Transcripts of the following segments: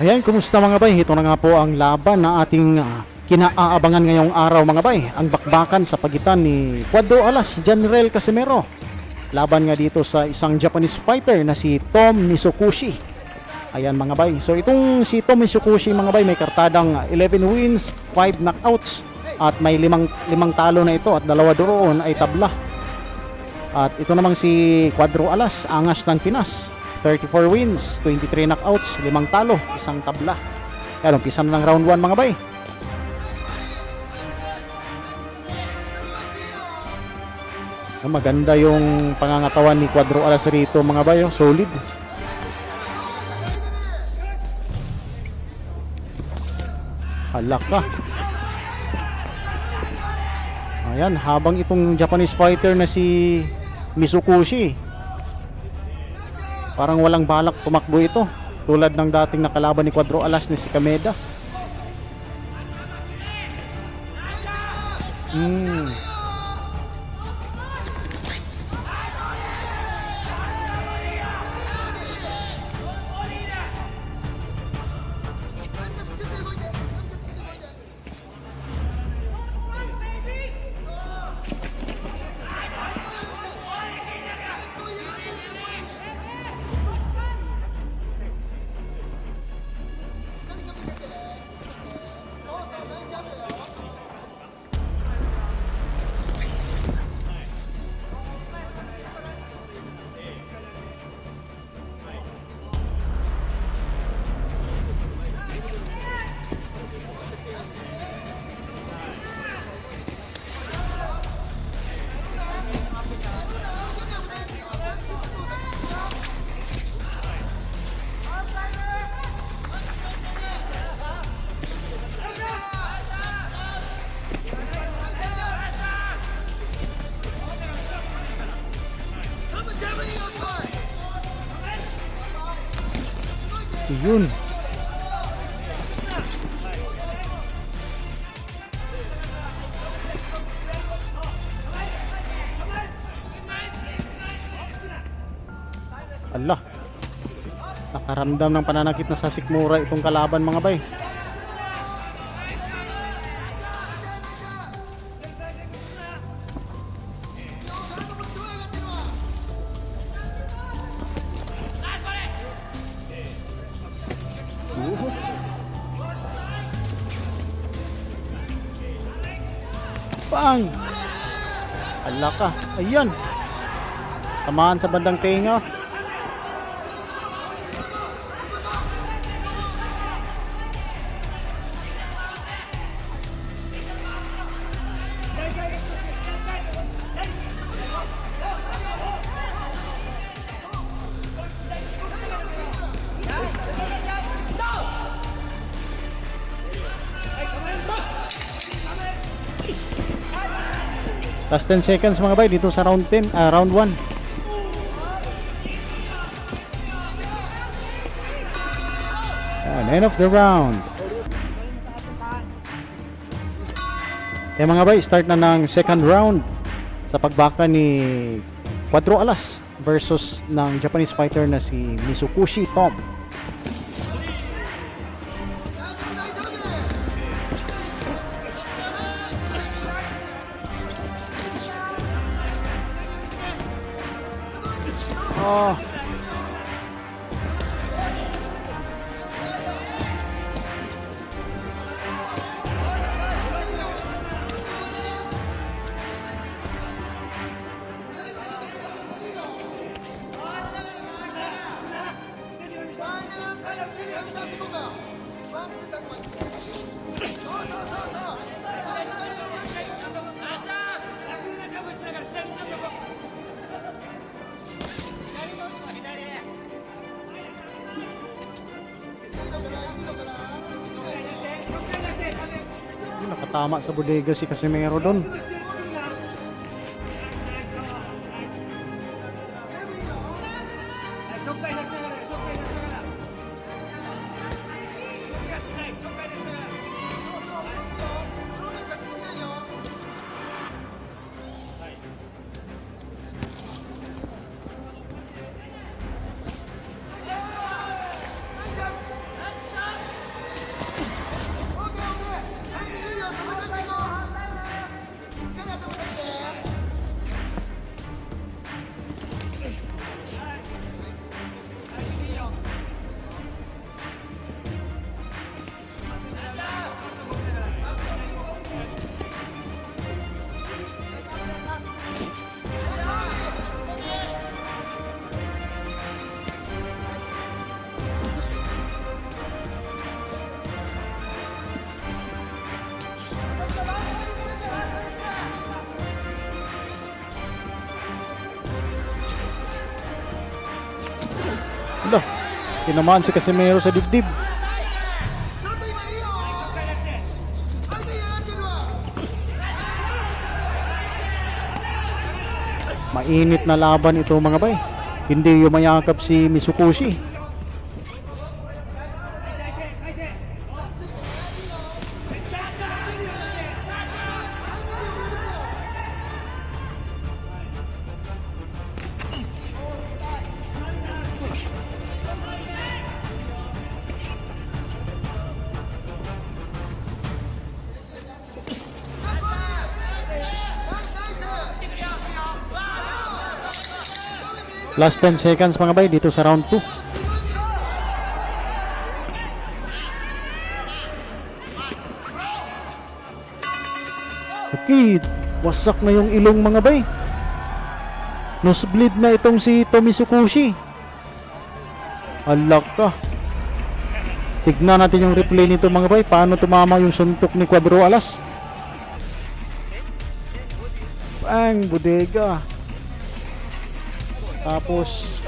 Ayan, kumusta mga bay? Ito na nga po ang laban na ating kinaabangan ngayong araw mga bay. Ang bakbakan sa pagitan ni Cuadro Alas, Janrel Casimero. Laban nga dito sa isang Japanese fighter na si Tom Mizoguchi. Ayan mga bay. So itong si Tom Mizoguchi mga bay may kartadang 11 wins, 5 knockouts at may limang talo na ito at 2 doon ay tabla. At ito namang si Cuadro Alas, angas ng Pinas. 34 wins, 23 knockouts, 5 talo, 1 tabla. Kaya umpisa na ng round 1 mga bay. Maganda yung pangangatawan ni Cuadro Alas rito mga bay, solid. Halaka. Ayan, habang itong Japanese fighter na si Mizoguchi parang walang balak tumakbo ito, tulad ng dating nakalaban ni Cuadro Alas ni si Kameda. Yun. Allah. Nakaramdam ng pananakit na sa sikmura itong kalaban mga bay. Bang! Ala ka. Ayan. Tamaan sa bandang tenga. Last 10 seconds mga bay dito sa round 1. And end of the round. Kaya mga bay, start na ng second round sa pagbaka ni Cuadro Alas versus ng Japanese fighter na si Mizoguchi Tom. Oh. Nakatama sa bodega si Casimero doon. Tinamaan si Casimero sa dibdib. Mainit na laban ito mga bay. Hindi yumayakap si Mizukushi. Last 10 seconds mga bay dito sa round 2. Okay, wasak na yung ilong mga bay. Nosebleed na itong si Tomizukushi. Alak ka. Tignan natin yung replay nito mga bay. Paano tumama yung suntok ni Cuadro Alas. Bang, bodega. Tapos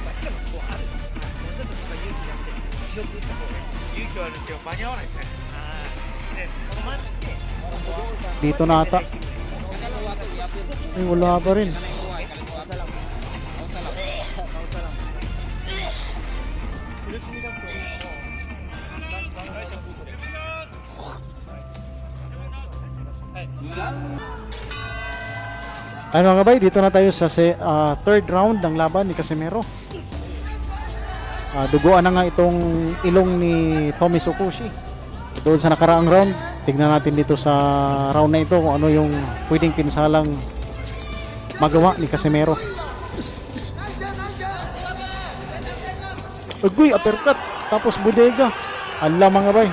dito nata. Ay, wala pa rin. Ano nga ba, dito na tayo sa third round ng laban ni Casimero. Duguan na nga itong ilong ni Tomizukushi. Doon sa nakaraang round, tignan natin dito sa round na ito kung ano yung pwedeng pinsalang magawa ni Casimero. Agoy, uppercut, tapos bodega. Ala mga bay.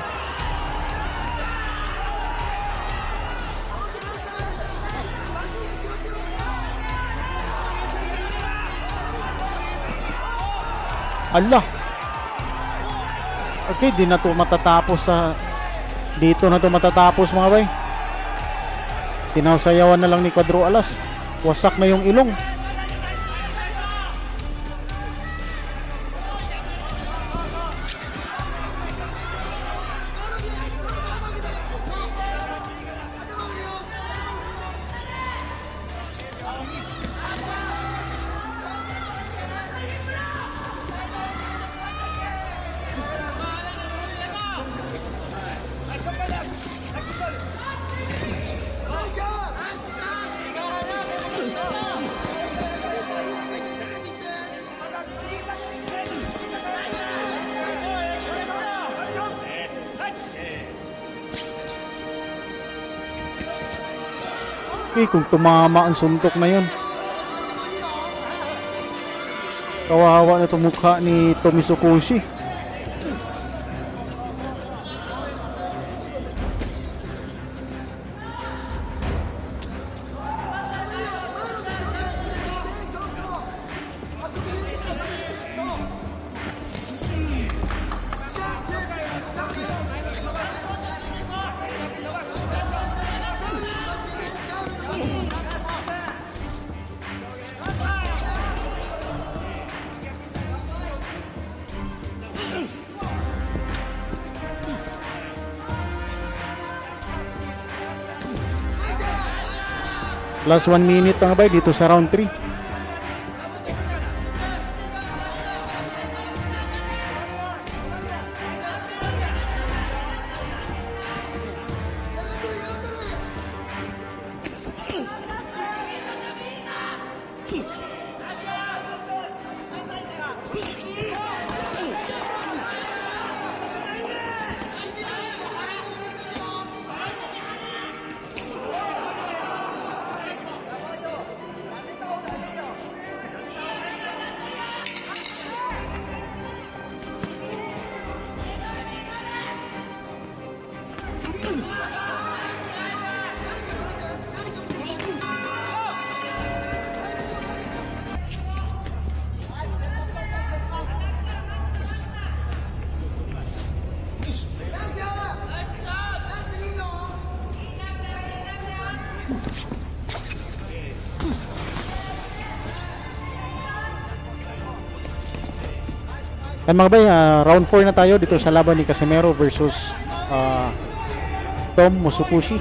Allah. Okay, di na to matatapos sa dito na to matatapos mga bay. Sinawsayawan na lang ni Cuadro Alas. Wasak na yung ilong. Okay, kung tumama ang suntok na yun, kawawa na itong mukha ni Tomizukushi. Last 1 minute mga bay dito sa round 3. And mga bay, round 4 na tayo dito sa laban ni Casimero versus Tom Musukushi.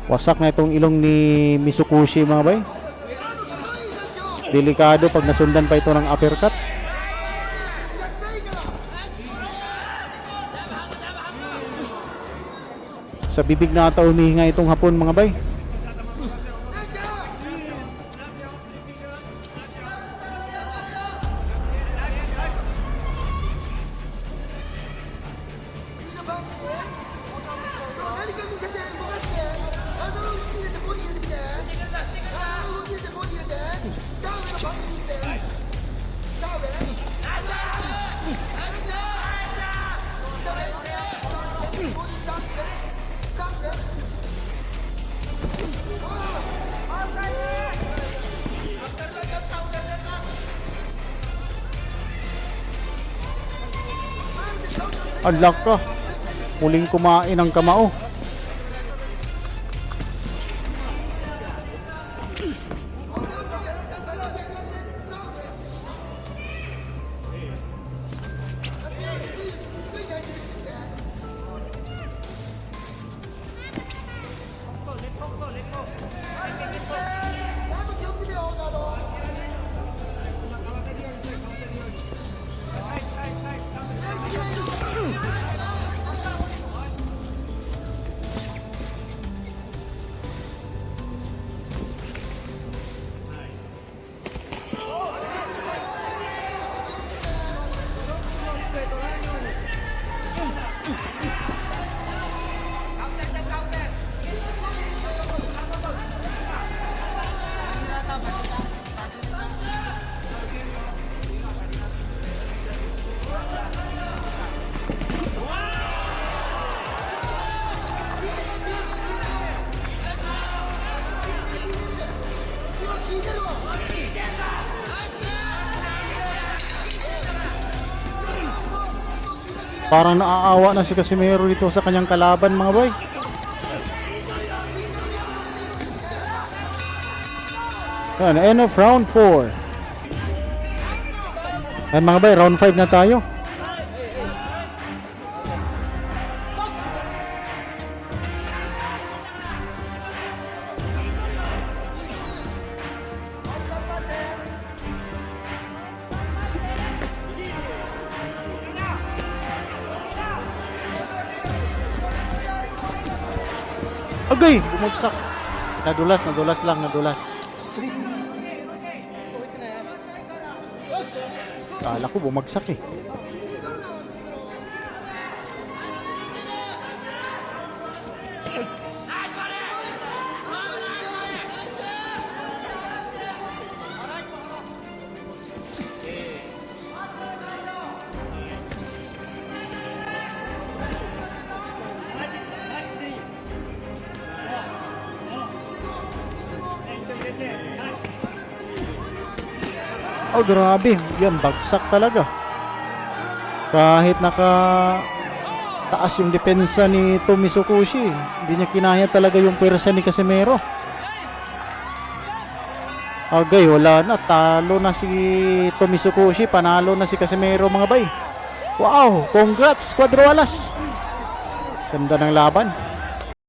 Wasak na itong ilong ni Mitsukushi mga bay. Delikado pag nasundan pa ito ng uppercut. Sa bibig na ata umihinga itong hapon mga bay. Unlock ka. Muling kumain ng kamao. Parang naaawa na si Casimero dito sa kanyang kalaban mga boy. Yan, end of round 4. Yan mga boy, round 5 na tayo. Agay! Bumagsak. Nadulas lang. Kala ko bumagsak eh. Oh, grabe. Yan, bagsak talaga. Kahit taas yung depensa ni Tomizukushi, hindi niya kinaya talaga yung pwersa ni Casimero. Agay, wala na. Talo na si Tomizukushi. Panalo na si Casimero mga bay. Wow! Congrats, Cuadro Alas. Ganda ng laban.